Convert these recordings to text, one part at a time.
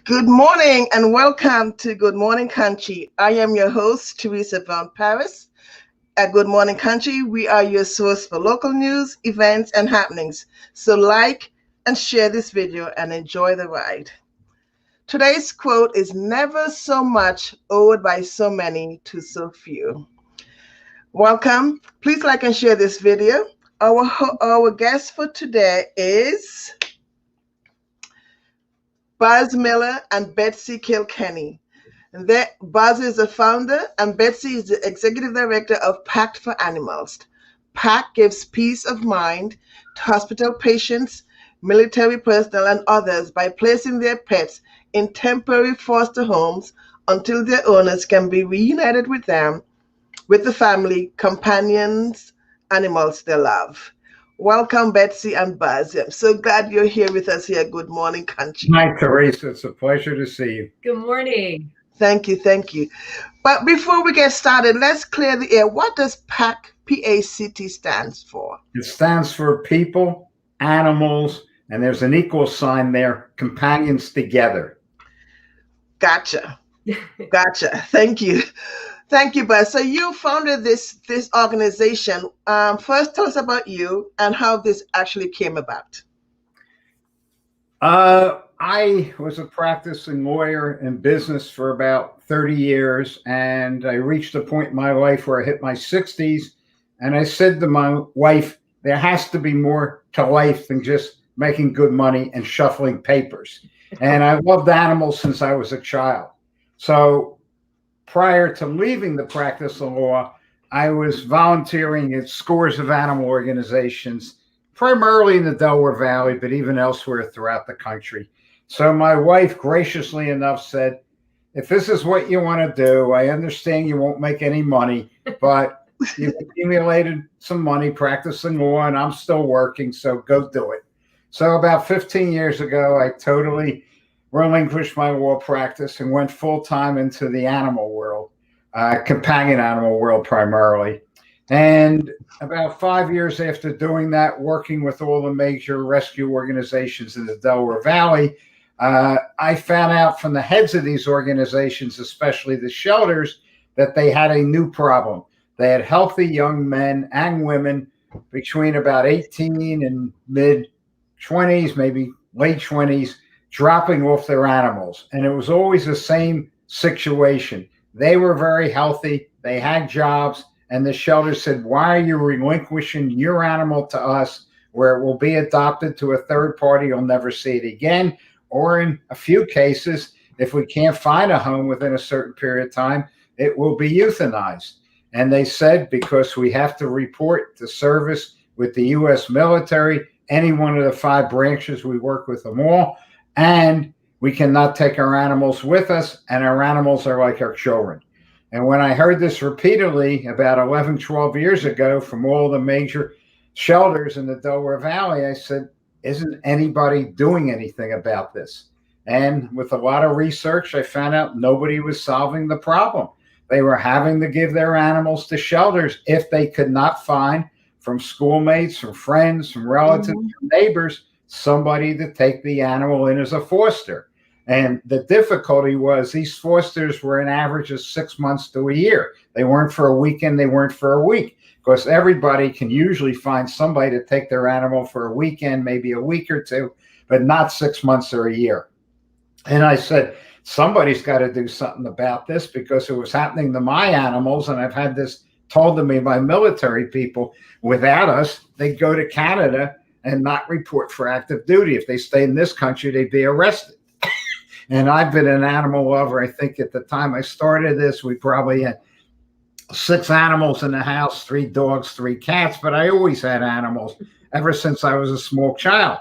Good morning and welcome to Good Morning Conshy. I am your host, Teresa Brown Paris. At Good Morning Conshy, we are your source for local news, events, and happenings. So like and share this video and enjoy the ride. Today's quote is never so much owed by so many to so few. Welcome. Please like and share this video. Our guest for today is Buzz Miller and Betsy Kilkenny. Buzz is the founder and Betsy is the executive director of PACT for Animals. PACT gives peace of mind to hospital patients, military personnel, and others by placing their pets in temporary foster homes until their owners can be reunited with them, with the family, companions, animals they love. Welcome, Betsy and Buzz. I'm so glad you're here with us here. Good morning, Conshy. Hi, Teresa. It's a pleasure to see you. Good morning. Thank you. But before we get started, let's clear the air. What does PACT, P-A-C-T, stands for? It stands for people, animals, and there's an equal sign there, companions together. Gotcha. Thank you. Thank you, Buzz. So you founded this organization. First, tell us about you and how this actually came about. I was a practicing lawyer in business for about 30 years, and I reached a point in my life where I hit my 60s, and I said to my wife, there has to be more to life than just making good money and shuffling papers. And I loved animals since I was a child. So prior to leaving the practice of law, I was volunteering at scores of animal organizations, primarily in the Delaware Valley, but even elsewhere throughout the country. So my wife graciously enough said, if this is what you want to do, I understand you won't make any money, but you've accumulated some money practicing law and I'm still working, so go do it. So about 15 years ago, I totally relinquished my law practice and went full-time into the animal world, companion animal world primarily. And about 5 years after doing that, working with all the major rescue organizations in the Delaware Valley, I found out from the heads of these organizations, especially the shelters, that they had a new problem. They had healthy young men and women between about 18 and mid-20s, maybe late 20s, dropping off their animals. And it was always the same situation. They were very healthy. They had jobs. And the shelter said, why are you relinquishing your animal to us where it will be adopted to a third party? You'll never see it again. Or in a few cases, if we can't find a home within a certain period of time, it will be euthanized. And they said, because we have to report to service with the U.S. military, any one of the 5 branches, we work with them all, and we cannot take our animals with us, and our animals are like our children. And when I heard this repeatedly about 11, 12 years ago from all the major shelters in the Delaware Valley, I said, isn't anybody doing anything about this? And with a lot of research, I found out nobody was solving the problem. They were having to give their animals to shelters if they could not find from schoolmates, from friends, from relatives, from neighbors, somebody to take the animal in as a foster. And the difficulty was these fosters were an average of 6 months to a year. They weren't for a weekend, they weren't for a week. Of course, everybody can usually find somebody to take their animal for a weekend, maybe a week or two, but not 6 months or a year. And I said, somebody's got to do something about this because it was happening to my animals. And I've had this told to me by military people. Without us, they'd go to Canada and not report for active duty. If they stayed in this country, they'd be arrested. And I've been an animal lover. I think at the time I started this, we probably had 6 animals in the house, 3 dogs, 3 cats, but I always had animals ever since I was a small child.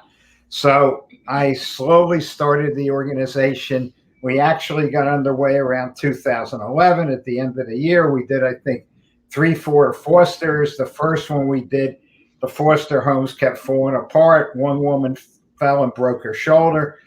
So I slowly started the organization. We actually got underway around 2011. At the end of the year, we did, I think, 3, 4 fosters. The first one we did, the foster homes kept falling apart. One woman fell and broke her shoulder.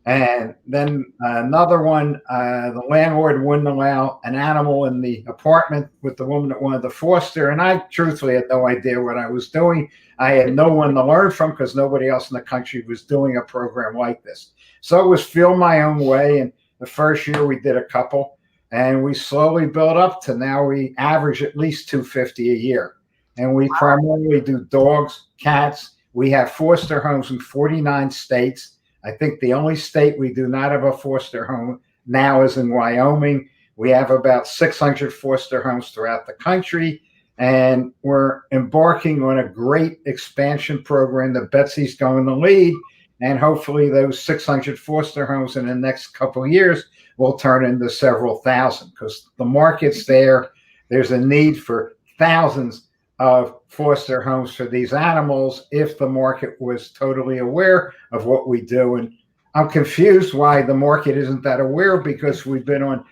And then another one, the landlord wouldn't allow an animal in the apartment with the woman that wanted to foster. And I truthfully had no idea what I was doing. I had no one to learn from because nobody else in the country was doing a program like this. So it was feel my own way. And the first year we did a couple, and we slowly built up to now we average at least 250 a year. And we primarily do dogs, cats. We have foster homes in 49 states. I think the only state we do not have a foster home now is in Wyoming. We have about 600 foster homes throughout the country, and we're embarking on a great expansion program that Betsy's going to lead. And hopefully those 600 foster homes in the next couple of years will turn into several thousand because the market's there. There's a need for thousands of foster homes for these animals if the market was totally aware of what we do. And I'm confused why the market isn't that aware, because we've been on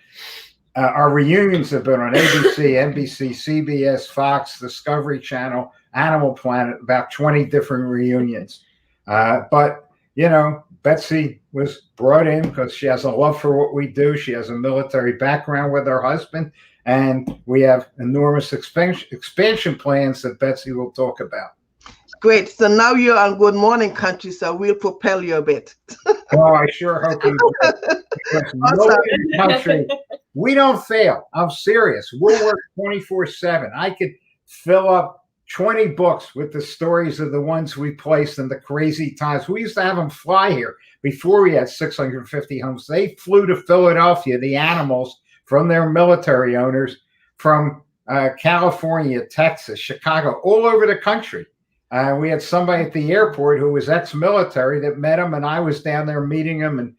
our reunions have been on ABC, NBC, CBS, Fox, Discovery Channel, Animal Planet, about 20 different reunions. But, you know, Betsy was brought in because she has a love for what we do. She has a military background with her husband. And we have enormous expansion plans that Betsy will talk about. Great. So now you're on Good Morning Country, so we'll propel you a bit. Oh, I sure hope you do. Because nobody in the country, we don't fail. I'm serious. We'll work 24/7. I could fill up 20 books with the stories of the ones we placed in the crazy times. We used to have them fly here before we had 650 homes. They flew to Philadelphia, the animals, from their military owners from California, Texas, Chicago, all over the country. We had somebody at the airport who was ex-military that met him, and I was down there meeting him. And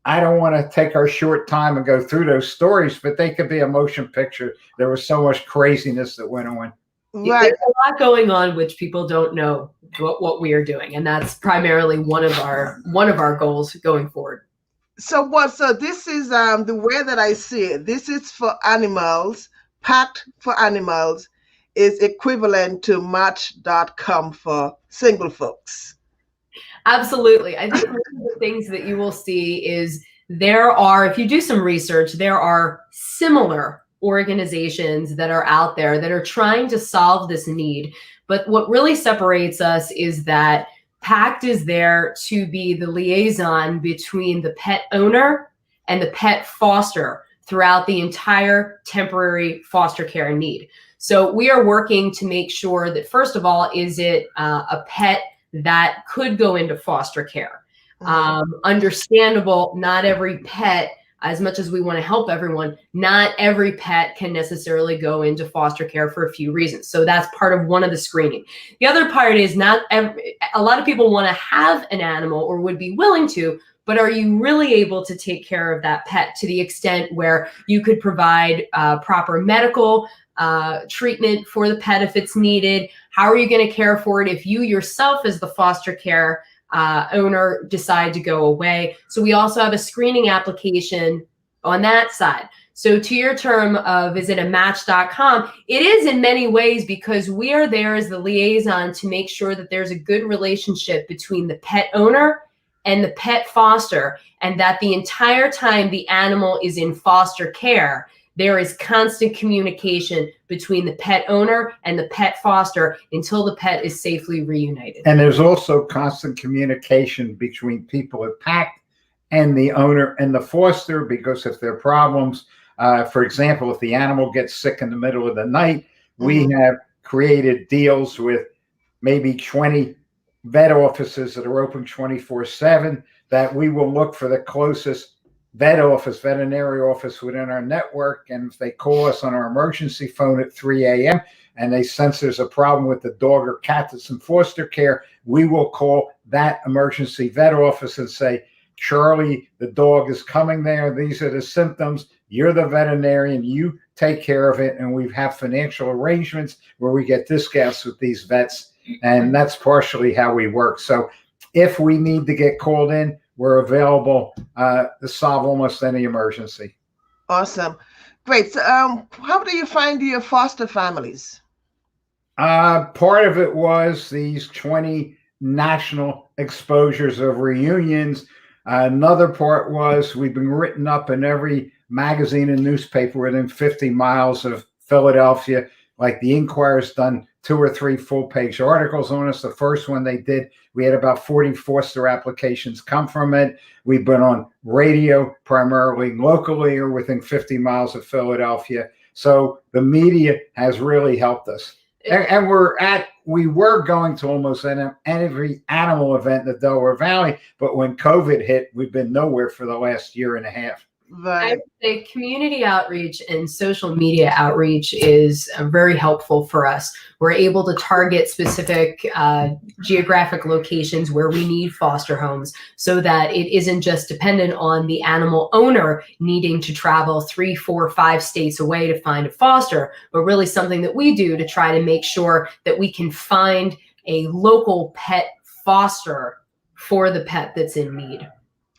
I don't want to take our short time and go through those stories, but they could be a motion picture. There was so much craziness that went on. Right. There's a lot going on which people don't know what we are doing, and that's primarily one of our goals going forward. So this is the way that I see it. This is for animals. PACT for animals is equivalent to Match.com for single folks. Absolutely. I think one of the things that you will see is there are, if you do some research, there are similar organizations that are out there that are trying to solve this need. But what really separates us is that PACT is there to be the liaison between the pet owner and the pet foster throughout the entire temporary foster care need. So we are working to make sure that, first of all, is it a pet that could go into foster care? Understandable, not every pet, as much as we want to help everyone, not every pet can necessarily go into foster care for a few reasons. So that's part of one of the screening. The other part is a lot of people want to have an animal or would be willing to, but are you really able to take care of that pet to the extent where you could provide proper medical treatment for the pet if it's needed? How are you going to care for it if you yourself as the foster care owner decide to go away? So we also have a screening application on that side. So to your term of, is it a Match.com? It is in many ways, because we are there as the liaison to make sure that there's a good relationship between the pet owner and the pet foster, and that the entire time the animal is in foster care, there is constant communication between the pet owner and the pet foster until the pet is safely reunited. And there's also constant communication between people at PACT and the owner and the foster, because if there are problems, for example, if the animal gets sick in the middle of the night, we have created deals with maybe 20 vet offices that are open 24/7, that we will look for the closest veterinary office within our network. And if they call us on our emergency phone at 3 a.m. and they sense there's a problem with the dog or cat that's in foster care, we will call that emergency vet office and say, Charlie, the dog is coming there. These are the symptoms. You're the veterinarian. You take care of it. And we have financial arrangements where we get discounts with these vets. And that's partially how we work. So if we need to get called in, we're available to solve almost any emergency. Awesome. Great. So how do you find your foster families? Part of it was these 20 national exposures of reunions. Another part was we've been written up in every magazine and newspaper within 50 miles of Philadelphia. Like the Inquirer's done 2 or 3 full-page articles on us. The first one they did, we had about 40 foster applications come from it. We've been on radio, primarily locally or within 50 miles of Philadelphia. So the media has really helped us. And we were going to almost every animal event in the Delaware Valley, but when COVID hit, we've been nowhere for the last year and a half. I would say community outreach and social media outreach is very helpful for us. We're able to target specific geographic locations where we need foster homes so that it isn't just dependent on the animal owner needing to travel 3, 4, 5 states away to find a foster, but really something that we do to try to make sure that we can find a local pet foster for the pet that's in need.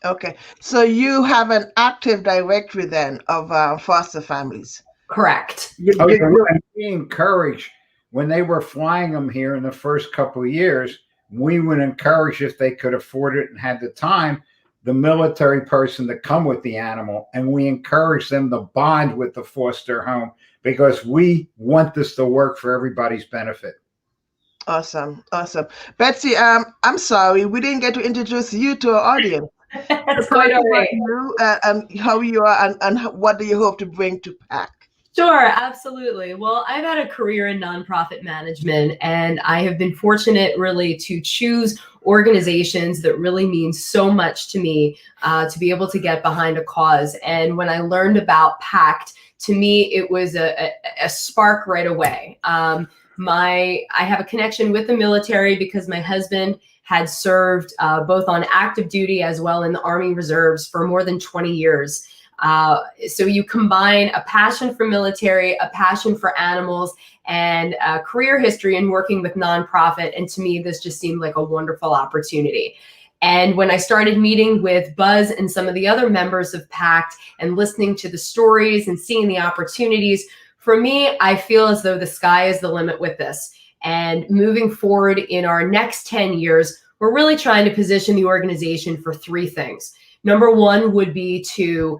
Okay, so you have an active directory then of foster families. Correct. We encourage, when they were flying them here in the first couple of years, we would encourage, if they could afford it and had the time, the military person to come with the animal, and we encourage them to bond with the foster home because we want this to work for everybody's benefit. Awesome. Betsy, I'm sorry we didn't get to introduce you to our audience. That's quite all right. How you are and what do you hope to bring to PACT? Sure, absolutely. Well, I've had a career in nonprofit management, and I have been fortunate really to choose organizations that really mean so much to me to be able to get behind a cause. And when I learned about PACT, to me, it was a spark right away. I have a connection with the military because my husband had served both on active duty as well in the Army Reserves for more than 20 years. So you combine a passion for military, a passion for animals, and a career history in working with nonprofit. And to me, this just seemed like a wonderful opportunity. And when I started meeting with Buzz and some of the other members of PACT and listening to the stories and seeing the opportunities, for me, I feel as though the sky is the limit with this. And moving forward in our next 10 years, we're really trying to position the organization for 3 things. Number 1 would be to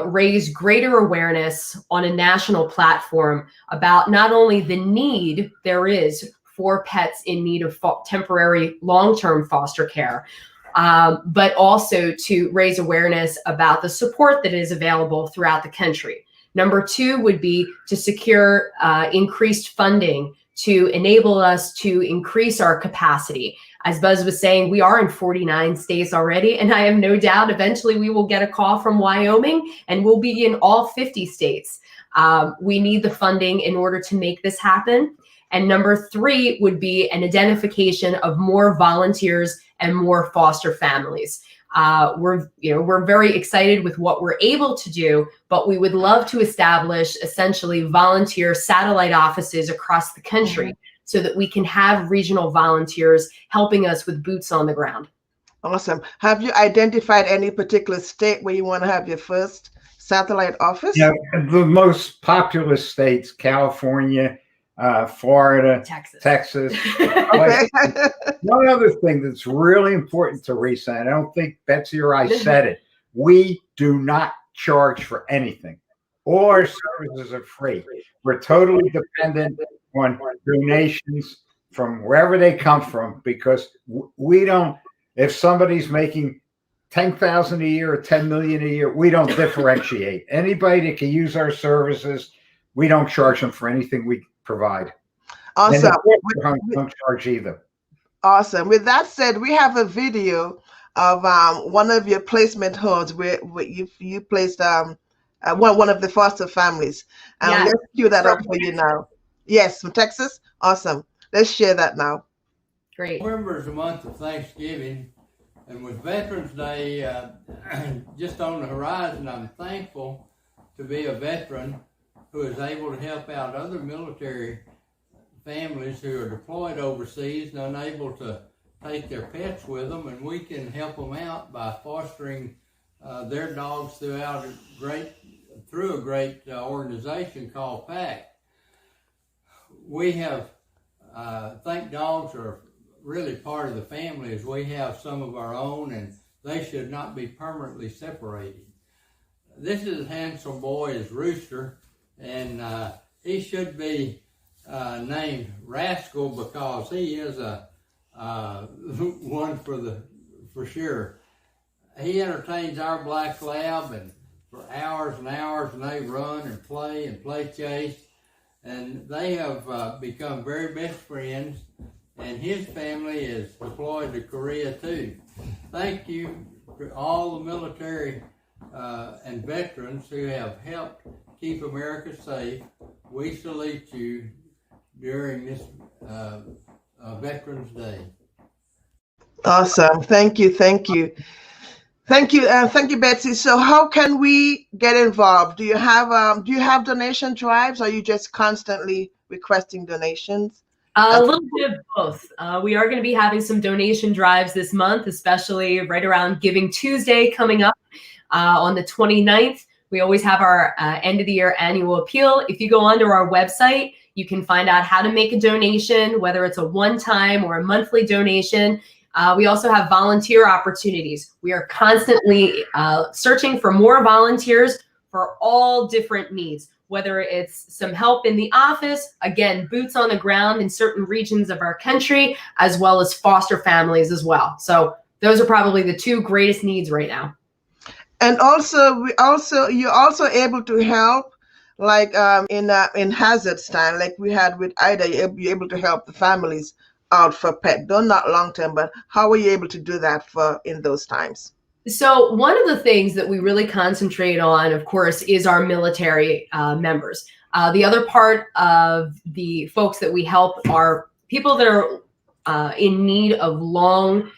raise greater awareness on a national platform about not only the need there is for pets in need of temporary long-term foster care, but also to raise awareness about the support that is available throughout the country. Number 2 would be to secure increased funding to enable us to increase our capacity. As Buzz was saying, we are in 49 states already, and I have no doubt eventually we will get a call from Wyoming and we'll be in all 50 states. We need the funding in order to make this happen. And number 3 would be an identification of more volunteers and more foster families. We're very excited with what we're able to do, but we would love to establish essentially volunteer satellite offices across the country so that we can have regional volunteers helping us with boots on the ground. Awesome. Have you identified any particular state where you want to have your first satellite office? Yeah, the most populous states, California, Florida, Texas. Okay. One other thing that's really important to Risa, and I don't think Betsy or I said it, we do not charge for anything. All our services are free. We're totally dependent on donations from wherever they come from, because we don't, if somebody's making 10,000 a year or 10 million a year, we don't differentiate. Anybody that can use our services, we don't charge them for anything we provide. Awesome. Don't charge either. Awesome. With that said, we have a video of one of your placement homes where you placed one of the foster families. Let's cue that up for you now. Yes, from Texas. Awesome. Let's share that now. Great. November is the month of Thanksgiving, and with Veterans Day just on the horizon, I'm thankful to be a veteran who is able to help out other military families who are deployed overseas and unable to take their pets with them, and we can help them out by fostering their dogs through a great organization called PACT. We have, I think dogs are really part of the family, as we have some of our own, and they should not be permanently separated. This is handsome boy is Rooster, and he should be named Rascal because he is a one for sure. He entertains our black lab and for hours and hours, and they run and play chase, and they have become very best friends. And his family is deployed to Korea too. Thank you to all the military and veterans who have helped keep America safe. We salute you during this Veterans Day. Awesome. Thank you. Thank you. Thank you, Betsy. So how can we get involved? Do you have donation drives, or are you just constantly requesting donations? A little bit of both. We are going to be having some donation drives this month, especially right around Giving Tuesday coming up on the 29th. We always have our end of the year annual appeal. If you go onto our website, you can find out how to make a donation, whether it's a one-time or a monthly donation. We also have volunteer opportunities. We are constantly searching for more volunteers for all different needs, whether it's some help in the office, again, boots on the ground in certain regions of our country, as well as foster families as well. So those are probably the two greatest needs right now. And you're also able to help, like in hazard time, like we had with Ida. You're able to help the families out for pet, though not long term. But how were you able to do that in those times? So one of the things that we really concentrate on, of course, is our military members. The other part of the folks that we help are people that are in need of long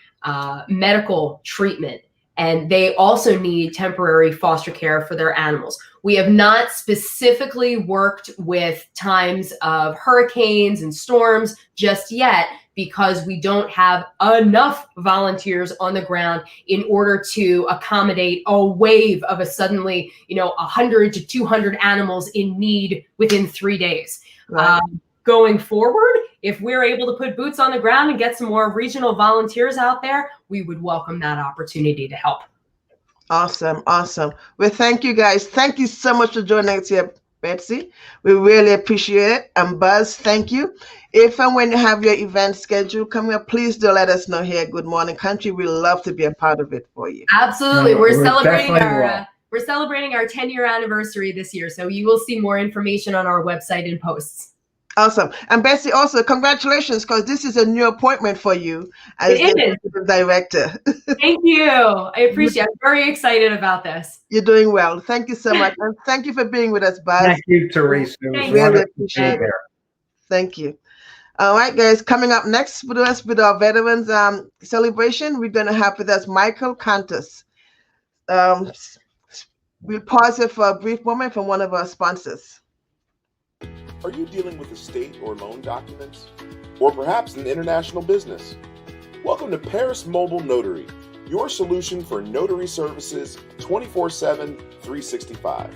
medical treatment, and they also need temporary foster care for their animals. We have not specifically worked with times of hurricanes and storms just yet, because we don't have enough volunteers on the ground in order to accommodate a wave of a suddenly, 100 to 200 animals in need within 3 days. Right. Going forward, if we're able to put boots on the ground and get some more regional volunteers out there, we would welcome that opportunity to help. Awesome. Well, thank you guys. Thank you so much for joining us here, Betsy. We really appreciate it. And Buzz, thank you. If and when you have your event scheduled coming up, please do let us know here at Good Morning Country. We'd love to be a part of it for you. Absolutely. No, we're celebrating our 10-year anniversary this year. So you will see more information on our website and posts. Awesome. And Betsy, also congratulations, because this is a new appointment for you as the director. Thank you. I appreciate it. I'm very excited about this. You're doing well. Thank you so much. And thank you for being with us, Buzz. Thank you, Teresa. It was Really wonderful appreciate to be it. there. Thank you. All right, guys, coming up next with us with our veterans celebration, we're going to have with us Michael Contos. We'll pause here for a brief moment from one of our sponsors. Are you dealing with estate or loan documents? Or perhaps an international business? Welcome to Paris Mobile Notary, your solution for notary services 24/7, 365.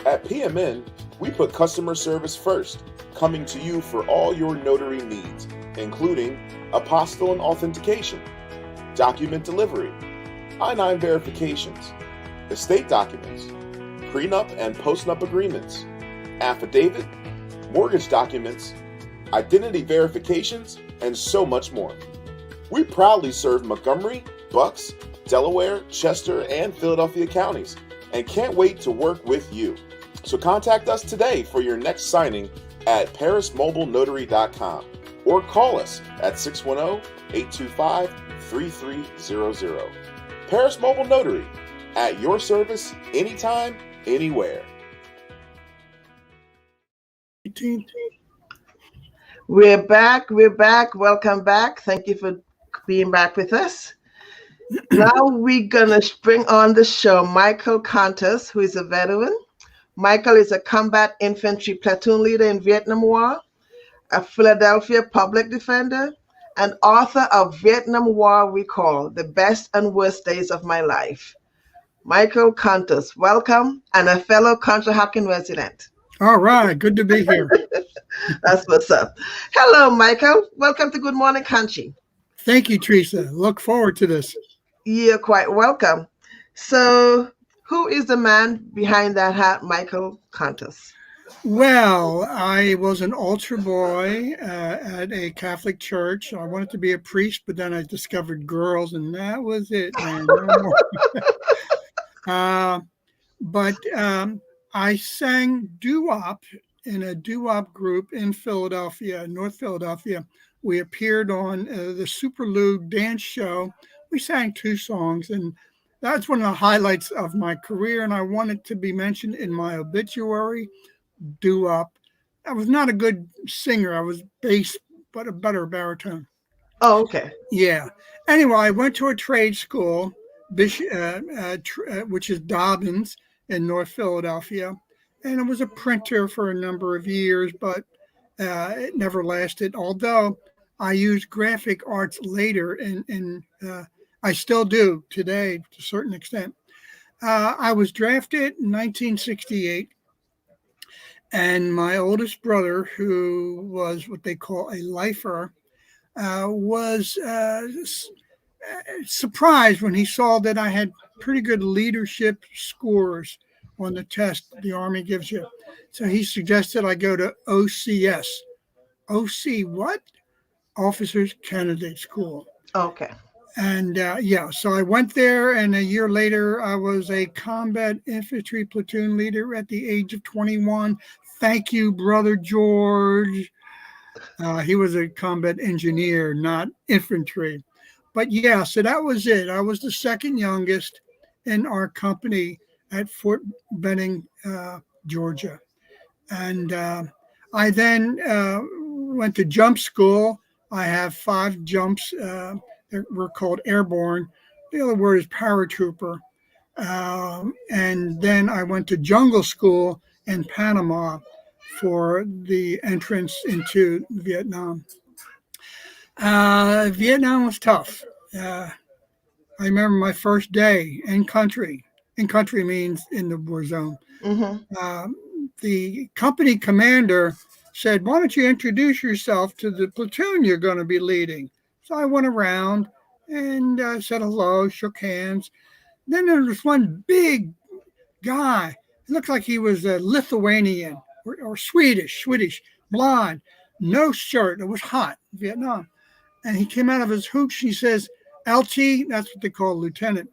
At PMN, we put customer service first, coming to you for all your notary needs, including apostille and authentication, document delivery, I-9 verifications, estate documents, prenup and postnup agreements, affidavit, mortgage documents, identity verifications, and so much more. We proudly serve Montgomery, Bucks, Delaware, Chester, and Philadelphia counties, and can't wait to work with you. So contact us today for your next signing at parismobilenotary.com or call us at 610-825-3300. Paris Mobile Notary, at your service, anytime, anywhere. We're back. Welcome back. Thank you for being back with us. Now we're going to bring on the show Michael Contos, who is a veteran. Michael is a combat infantry platoon leader in Vietnam War, a Philadelphia public defender, and author of Vietnam War Recall, The Best and Worst Days of My Life. Michael Contos, welcome, and a fellow Conshy resident. All right, good to be here. That's what's up. Hello, Michael. Welcome to Good Morning Conshy. Thank you, Teresa. Look forward to this. You're quite welcome. So, who is the man behind that hat, Michael Contos? Well, I was an altar boy at a Catholic church. I wanted to be a priest, but then I discovered girls, and that was it, man. No more. Uh, but I sang doo-wop in a doo-wop group in Philadelphia, North Philadelphia. We appeared on the Super Lou dance show. We sang 2 songs, and that's one of the highlights of my career, and I wanted to be mentioned in my obituary. Doo-wop. I was not a good singer. I was bass, but a better baritone. Oh, okay. Yeah. Anyway, I went to a trade school, which is Dobbins in North Philadelphia, and I was a printer for a number of years, but it never lasted. Although I used graphic arts later, and I still do today to a certain extent. I was drafted in 1968. And my oldest brother, who was what they call a lifer, was surprised when he saw that I had pretty good leadership scores on the test the Army gives you. So he suggested I go to OCS. OC what? Officers Candidate School. Okay. And yeah, so I went there, and a year later, I was a combat infantry platoon leader at the age of 21. Thank you, Brother George. He was a combat engineer, not infantry. But yeah, so that was it. I was the second youngest in our company at Fort Benning, Georgia. And I then went to jump school. I have 5 jumps. We're called airborne. The other word is paratrooper. And then I went to jungle school in Panama for the entrance into Vietnam. Vietnam was tough. I remember my first day in country. In country means in the war zone. Mm-hmm. The company commander said, "Why don't you introduce yourself to the platoon you're going to be leading?" So I went around and said hello, shook hands. Then there was one big guy. It looked like he was a Lithuanian or Swedish, blonde, no shirt. It was hot in Vietnam. And he came out of his hooch. He says, "LT," that's what they call lieutenant.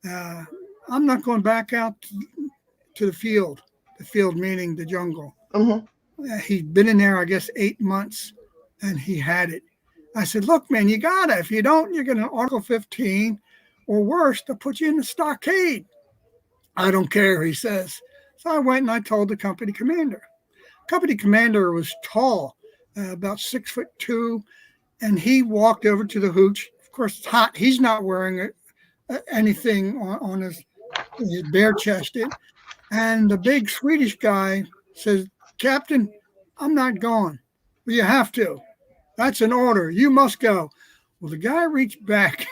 "I'm not going back out to the field meaning the jungle." Mm-hmm. He'd been in there, I guess, 8 months, and he had it. I said, "Look, man, you got it. If you don't, you're going to Article 15, or worse, they'll put you in the stockade." "I don't care," he says. So I went and I told the company commander. Company commander was tall, about 6'2", and he walked over to the hooch. Of course, it's hot. He's not wearing anything on his bare chested. And the big Swedish guy says, "Captain, I'm not going." "Well, you have to. That's an order. You must go." Well, the guy reached back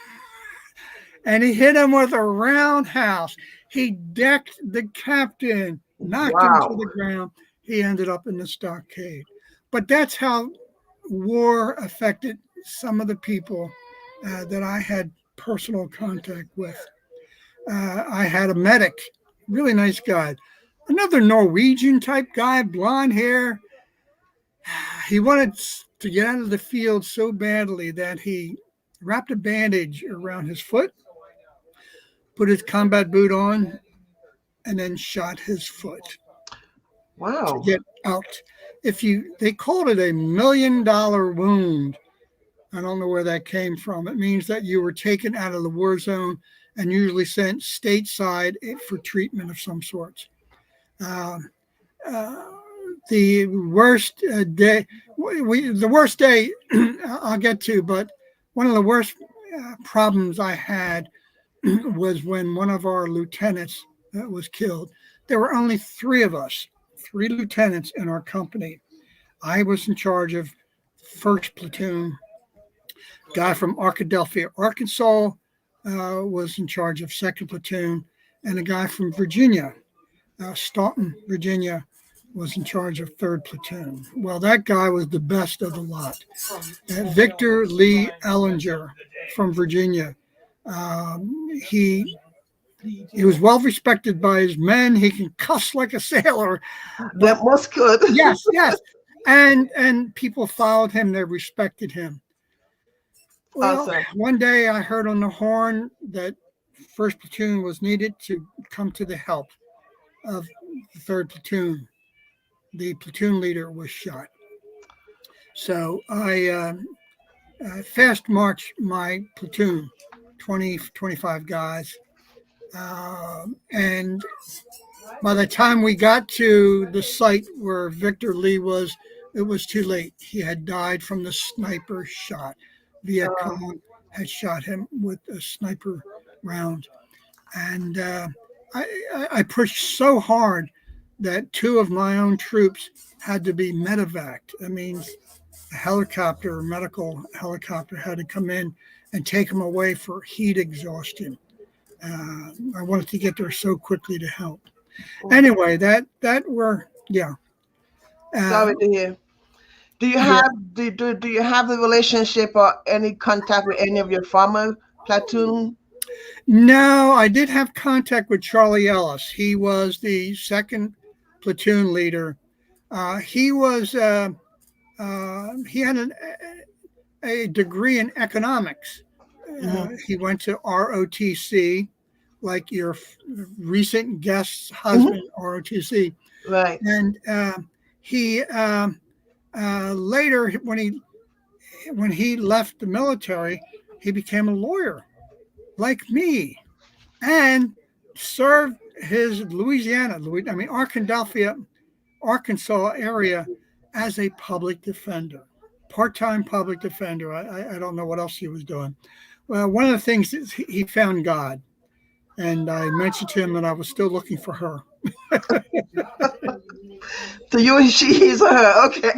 and he hit him with a roundhouse. He decked the captain, knocked him to the ground. He ended up in the stockade. But that's how war affected some of the people that I had personal contact with. I had a medic, really nice guy. Another Norwegian type guy, blonde hair. He wanted to get out of the field so badly that he wrapped a bandage around his foot, put his combat boot on, and then shot his foot. Wow. To get out. They called it a $1 million wound. I don't know where that came from. It means that you were taken out of the war zone and usually sent stateside for treatment of some sort. The worst day, the worst day I'll get to, but one of the worst problems I had was when one of our lieutenants was killed. There were only 3 of us, 3 lieutenants in our company. I was in charge of 1st platoon. Guy from Arkadelphia, Arkansas, was in charge of 2nd platoon, and a guy from Virginia, Staunton, Virginia, was in charge of 3rd platoon. Well, that guy was the best of the lot. Victor Lee Ellinger from Virginia. He was well respected by his men. He can cuss like a sailor. That was good. Yes, yes. And people followed him. They respected him. Well, Awesome. one day I heard on the horn that 1st Platoon was needed to come to the help of the 3rd Platoon. The platoon leader was shot. So I fast marched my platoon, 20, 25 guys. And by the time we got to the site where Victor Lee was, it was too late. He had died from the sniper shot. Viet Cong had shot him with a sniper round. And I pushed so hard that 2 of my own troops had to be medevaced. That means a medical helicopter had to come in and take them away for heat exhaustion. I wanted to get there so quickly to help. Anyway, that were, yeah. Sorry to hear. Do you have do you have the relationship or any contact with any of your former platoon? No, I did have contact with Charlie Ellis. He was the 2nd platoon leader. He had a degree in economics. He went to ROTC, like your recent guest's husband, ROTC. Right. And he later, when he left the military, he became a lawyer, like me, and served his Arkansas area as a public defender, part-time public defender. I don't know what else he was doing. Well, one of the things is he found God, and I mentioned to him that I was still looking for her. So you and she, he's or her. Okay.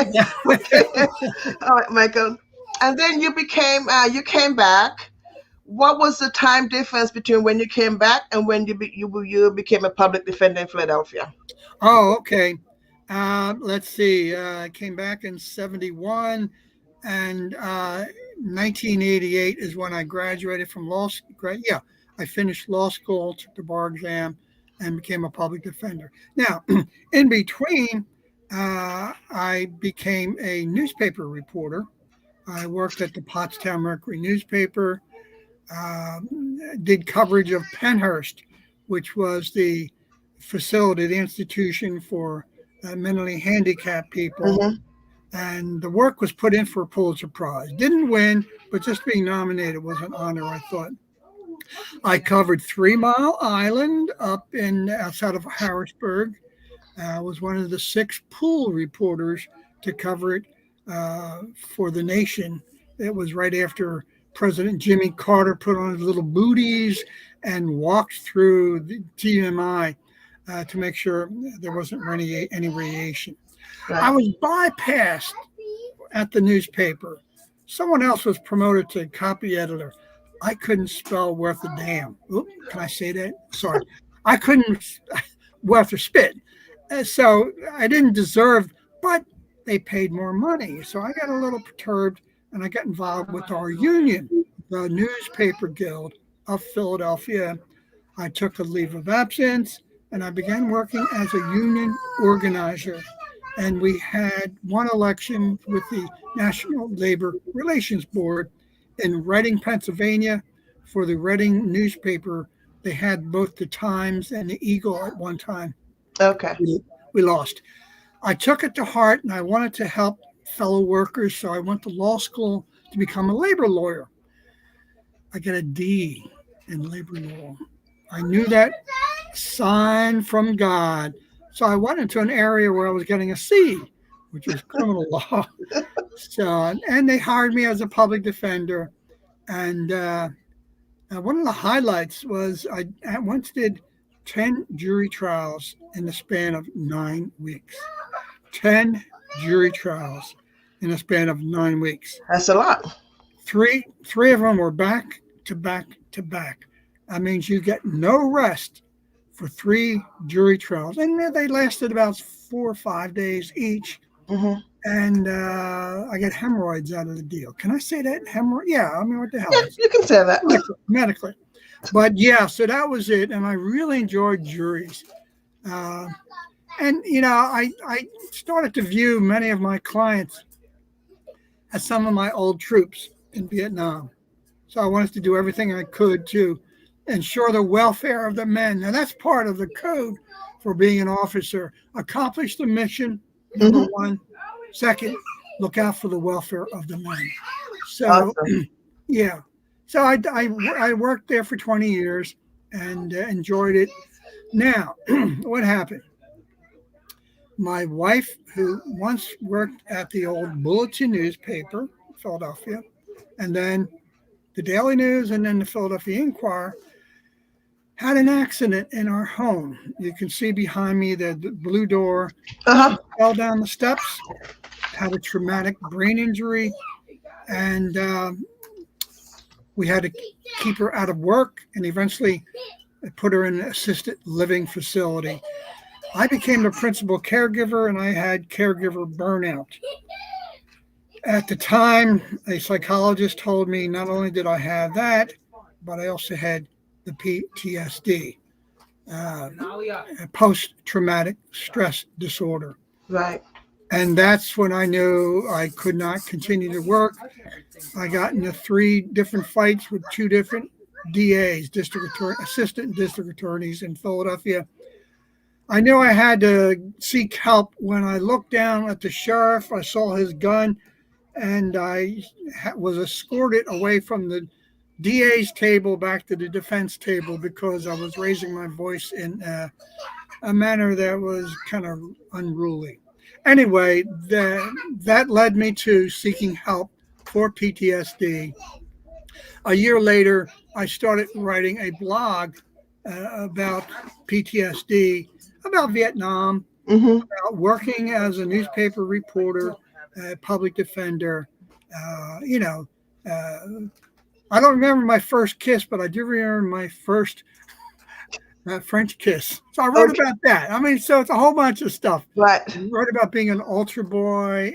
Okay. All right, Michael. And then you came back. What was the time difference between when you came back and when you became a public defender in Philadelphia? Oh, okay. Let's see. I came back in 71, and 1988 is when I graduated from law school. Yeah, I finished law school, took the bar exam, and became a public defender. Now, in between, I became a newspaper reporter. I worked at the Pottstown Mercury newspaper, did coverage of Pennhurst, which was the facility, the institution for mentally handicapped people. And the work was put in for a Pulitzer Prize. Didn't win, but just being nominated was an honor, I thought. I covered 3 Mile Island up outside of Harrisburg. I was one of the 6 pool reporters to cover it for the nation. It was right after President Jimmy Carter put on his little booties and walked through the GMI to make sure there wasn't any radiation. Right. I was bypassed at the newspaper. Someone else was promoted to copy editor. I couldn't spell worth a damn. Oops, can I say that? Sorry. I couldn't worth a spit. So I didn't deserve, but they paid more money. So I got a little perturbed, and I got involved with our union, the Newspaper Guild of Philadelphia. I took a leave of absence, and I began working as a union organizer. And we had one election with the National Labor Relations Board in Reading, Pennsylvania. For the Reading newspaper, they had both the Times and the Eagle at one time. Okay. We lost. I took it to heart, and I wanted to help fellow workers, so I went to law school to become a labor lawyer. I got a D in labor law. I knew that sign from God. So I went into an area where I was getting a C, which was criminal law. So, and they hired me as a public defender. And one of the highlights was I once did 10 jury trials in the span of 9 weeks. 10 jury trials in a span of 9 weeks. That's a lot. Three of them were back to back to back. That means you get no rest for 3 jury trials. And they lasted about 4 or 5 days each. and I get hemorrhoids out of the deal. Can I say that? Yeah, I mean, what the hell? Yeah, you can say that. Medically. But yeah, so that was it. And I really enjoyed juries. And, I started to view many of my clients as some of my old troops in Vietnam. So I wanted to do everything I could to ensure the welfare of the men. Now, that's part of the code for being an officer. Accomplish the mission, number one. Second, look out for the welfare of the men. So, Awesome. yeah. So I worked there for 20 years and enjoyed it. Now, what happened? My wife, who once worked at the old Bulletin newspaper, Philadelphia, and then the Daily News, and then the Philadelphia Inquirer, had an accident in our home. You can see behind me the blue door. Uh-huh. Fell down the steps, had a traumatic brain injury, and we had to keep her out of work, and eventually put her in an assisted living facility. I became the principal caregiver, and I had caregiver burnout. At the time, a psychologist told me not only did I have that, but I also had the PTSD, post-traumatic stress disorder. Right. And that's when I knew I could not continue to work. I got into 3 different fights with 2 different DAs, assistant district attorneys in Philadelphia. I knew I had to seek help. When I looked down at the sheriff, I saw his gun, and I was escorted away from the DA's table back to the defense table because I was raising my voice in a manner that was kind of unruly. Anyway, that led me to seeking help for PTSD. A year later, I started writing a blog about PTSD, about Vietnam, about working as a newspaper reporter, public defender. I don't remember my first kiss, but I do remember my first French kiss. So I wrote about that. I mean, so it's a whole bunch of stuff. Right. I wrote about being an altar boy,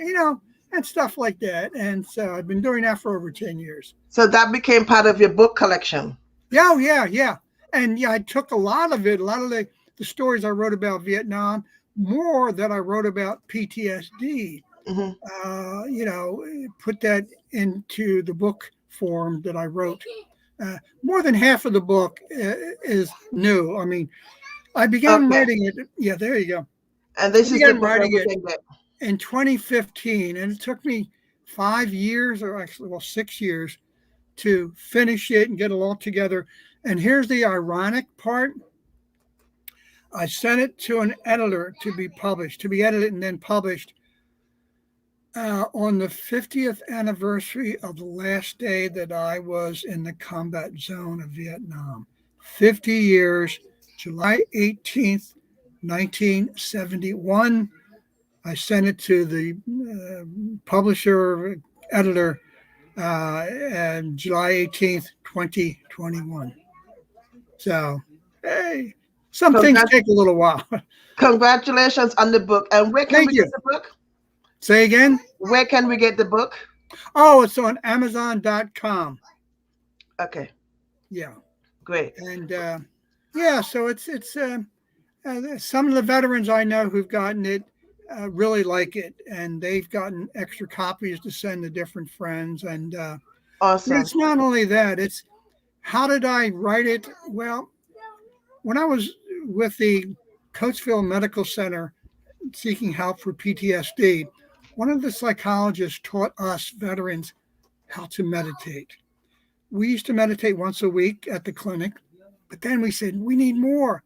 and stuff like that. And so I've been doing that for over 10 years. So that became part of your book collection. Yeah. And yeah, I took a lot of the stories I wrote about Vietnam, more that I wrote about PTSD, put that into the book form that I wrote. More than half of the book is new. I mean, I began writing it. Yeah, there you go. And this is the writing it in 2015, and it took me 5 years, or actually, 6 years, to finish it and get it all together. And here's the ironic part. I sent it to an editor to be edited and then published on the 50th anniversary of the last day that I was in the combat zone of Vietnam. 50 years, July 18th, 1971. I sent it to the editor, and July 18th, 2021. So, hey, some things take a little while. Congratulations on the book. And where can we get the book? Say again? Where can we get the book? Oh, it's on Amazon.com. Okay. Yeah. Great. And so it's some of the veterans I know who've gotten it really like it, and they've gotten extra copies to send to different friends. And awesome. It's not only that, it's how did I write it? Well, when I was with the Coatesville Medical Center seeking help for PTSD, one of the psychologists taught us veterans how to meditate. We used to meditate once a week at the clinic, but then we said, we need more.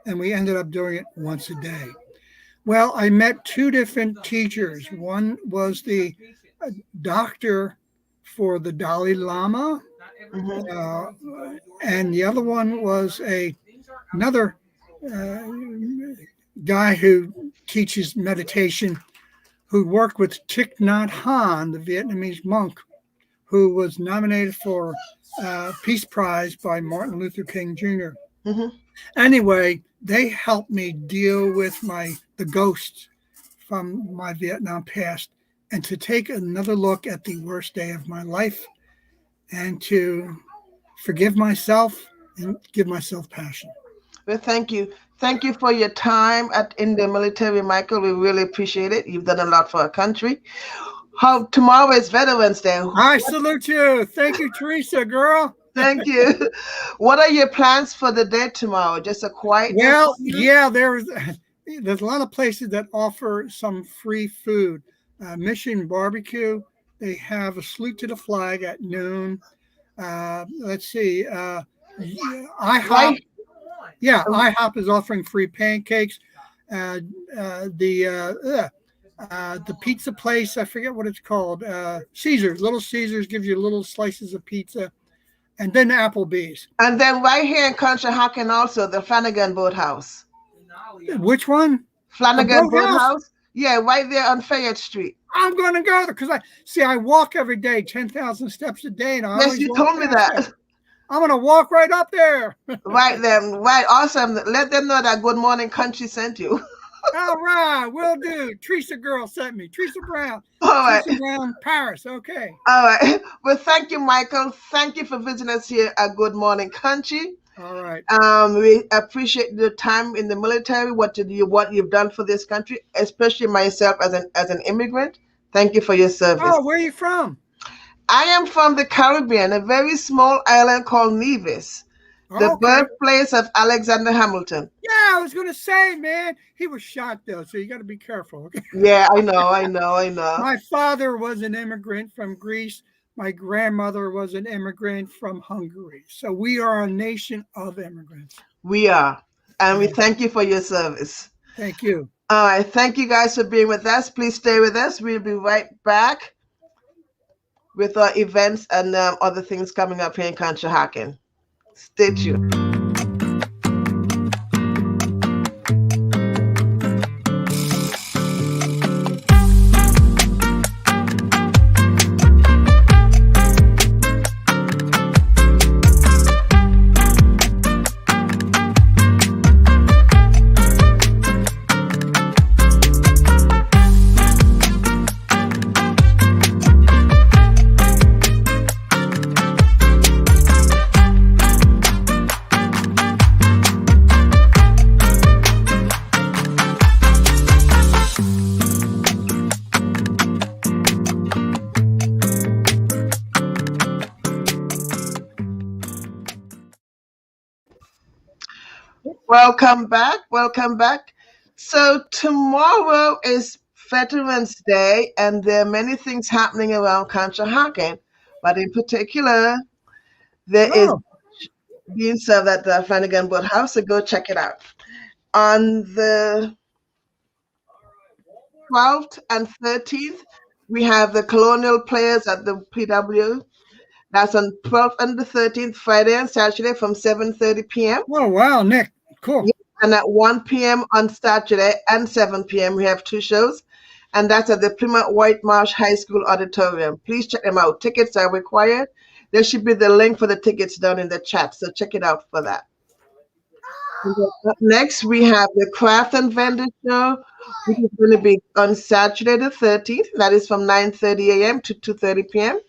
And we ended up doing it once a day. Well, I met 2 different teachers. One was the doctor for the Dalai Lama, and the other one was another guy who teaches meditation, who worked with Thich Nhat Hanh, the Vietnamese monk, who was nominated for Peace Prize by Martin Luther King Jr. Anyway, they helped me deal with the ghosts from my Vietnam past and to take another look at the worst day of my life and to forgive myself and give myself passion. Well, thank you. Thank you for your time in the military, Michael. We really appreciate it. You've done a lot for our country. Tomorrow is Veterans Day. I salute you. Thank you, Teresa, girl. Thank you. What are your plans for the day tomorrow? Just a quiet day? Well, yeah, there's a lot of places that offer some free food. Mission Barbecue, they have a salute to the flag at noon. Let's see. IHOP. Yeah, IHOP is offering free pancakes. The pizza place, I forget what it's called. Caesars, Little Caesars gives you little slices of pizza. And then Applebee's. And then right here in Conshy also, the Flanagan Boathouse. Which one? Flanagan Boathouse? Yeah, right there on Fayette Street. I'm going to go there because I walk every day, 10,000 steps a day. And yes, you told me that. I'm going to walk right up there. Right then. Right. Awesome. Let them know that Good Morning Conshy sent you. All right. Will do. Teresa girl sent me. Teresa Brown. All right. Teresa Brown, Paris. Okay. All right. Well, thank you, Michael. Thank you for visiting us here at Good Morning Conshy. All right. We appreciate the time in the military, what you've done for this country, especially myself as an immigrant. Thank you for your service. Oh, where are you from? I am from the Caribbean, a very small island called Nevis, the birthplace of Alexander Hamilton. Yeah, I was going to say, man, he was shot though, so you got to be careful. Okay? Yeah, I know. My father was an immigrant from Greece. My grandmother was an immigrant from Hungary. So we are a nation of immigrants. We are, and we thank you for your service. Thank you. All right, thank you guys for being with us. Please stay with us. We'll be right back with our events and other things coming up here in Conshy. Stay tuned. Welcome back. So tomorrow is Veterans Day, and there are many things happening around Conshy, but in particular, there is being served at the Flanagan Boathouse, so go check it out. On the 12th and 13th, we have the Colonial Players at the PW. That's on 12th and the 13th, Friday and Saturday from 7:30 p.m. Oh, wow, Nick. Cool. Yeah, and at 1 p.m. on Saturday and 7 p.m. we have two shows, and that's at the Plymouth White Marsh High School Auditorium. Please check them out. Tickets are required. There should be the link for the tickets down in the chat, so check it out for that. Up next, we have the Craft and Vendor Show, which is going to be on Saturday the 13th. That is from 9:30 a.m. to 2:30 p.m.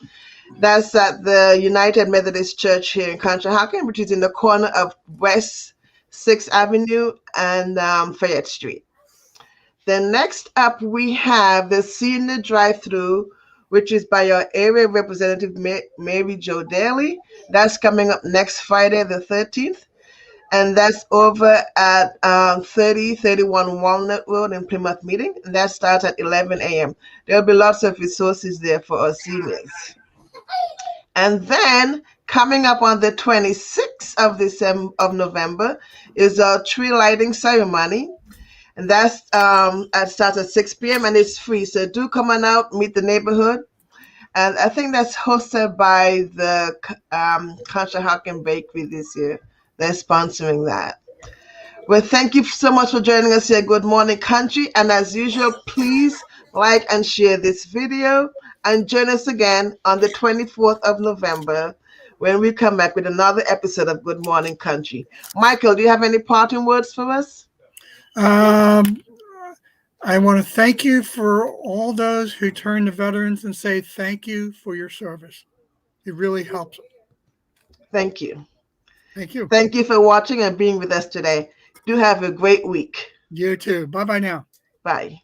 That's at the United Methodist Church here in Conshy, which is in the corner of West 6th Avenue and Fayette Street. Then next up, we have the Senior Drive-Thru, which is by our area representative, Mary Jo Daly. That's coming up next Friday, the 13th. And that's over at 3031 Walnut Road in Plymouth Meeting. And that starts at 11 a.m. There'll be lots of resources there for our seniors. And then coming up on the 26th of November is our tree lighting ceremony. And that's it starts at 6 p.m. and it's free. So do come on out, meet the neighborhood. And I think that's hosted by the Conshy Bakery this year. They're sponsoring that. Well, thank you so much for joining us here. Good Morning Country. And as usual, please like and share this video and join us again on the 24th of November when we come back with another episode of Good Morning Country. Michael, do you have any parting words for us? I want to thank you for all those who turn to veterans and say thank you for your service. It really helps. Thank you. Thank you. Thank you for watching and being with us today. Do have a great week. You too. Bye-bye now. Bye.